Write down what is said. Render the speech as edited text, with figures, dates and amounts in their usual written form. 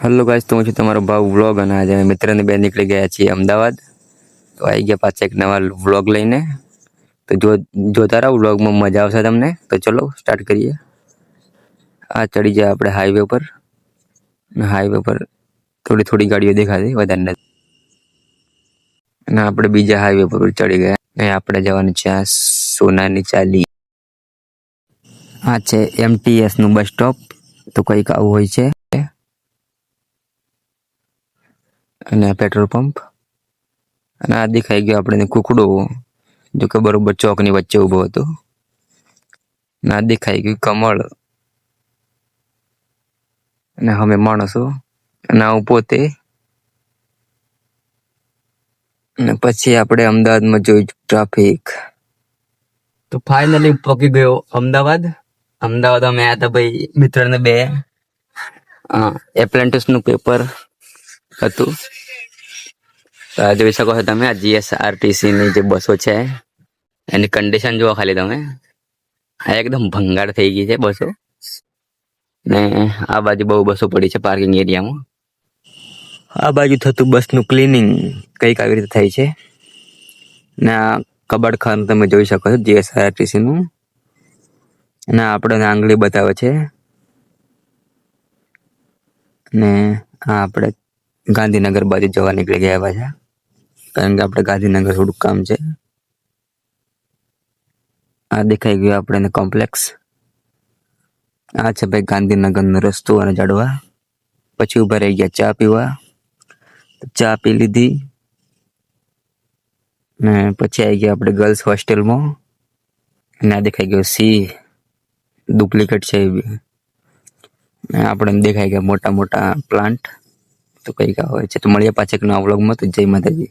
Hello guys, तो હું તમારો ભાવ વ્લોગ અને આજે અમે મિત્રને બે નીકળી ગયા છીએ અમદાવાદ. તો આવી ગયા પાછા એક નવા વ્લોગ લઈને. તો જોતા રહો, વ્લોગમાં મજા આવશે તમને. તો ચલો સ્ટાર્ટ કરીએ. આ ચડી જાય આપણે હાઈવે પર. હાઈવે પર થોડી થોડી ગાડીઓ દેખાતી, વધારે નથી. અને આપણે બીજા હાઈવે પર ચડી ગયા અને આપણે જવાનું છે આ સોનાની ચાલી. આ છે MTS નું બસ સ્ટોપ. તો કંઈક આવું હોય છે. અને પેટ્રોલ પંપ અને આ દેખાઈ ગયો આપણે કુકડો, જો કે બરોબર ચોકની વચ્ચે ઊભો હતો. ના દેખાઈ ગયું કમળ અને અમે માણસો અને હું પોતે. અને પછી આપણે અમદાવાદમાં જોયું ટ્રાફિક. તો ફાઇનલી પહોંચી ગયો અમદાવાદ. અમે આવ્યા હતા ભાઈ મિત્રને બે. એપ્રેન્ટિસ નું પેપર હતું. તો આ જોઈ શકો છો તમે, આ GSRTC ની જે બસો છે એની કન્ડિશન જુઓ ખાલી તમે. આ એકદમ ભંગાર થઈ ગઈ છે બસો. ને આ બાજુ બહુ બસો પડી છે પાર્કિંગ એરિયામાં. આ બાજુ થતું બસનું ક્લિનિંગ કંઈક આવી રીતે થાય છે. ને આ કબાડ ખાનું તમે જોઈ શકો છો GSRTC નું. અને આપણે આંગળી બતાવે છે. ને આ આપણે ગાંધીનગર બાજુ જવા નીકળી ગયા પાછા, કારણ કે આપણે ગાંધીનગર થોડુંક કામ છે. આ દેખાઈ ગયું આપણે કોમ્પ્લેક્સ. આ છે ભાઈ ગાંધીનગરનો રસ્તો અને ઝાડવા. પછી ઉભા રહી ગયા ચા પીવા. ચા પી લીધી ને પછી આવી ગયા આપણે ગર્લ્સ હોસ્ટેલમાં. અને આ દેખાઈ ગયો સી ડુપ્લિકેટ છે એ બી. આપણે દેખાઈ ગયા મોટા મોટા પ્લાન્ટ. તો કઈક હોય છે. તો મળીએ પાછા એક નવા વ્લોગમાં. તો જય માતાજી.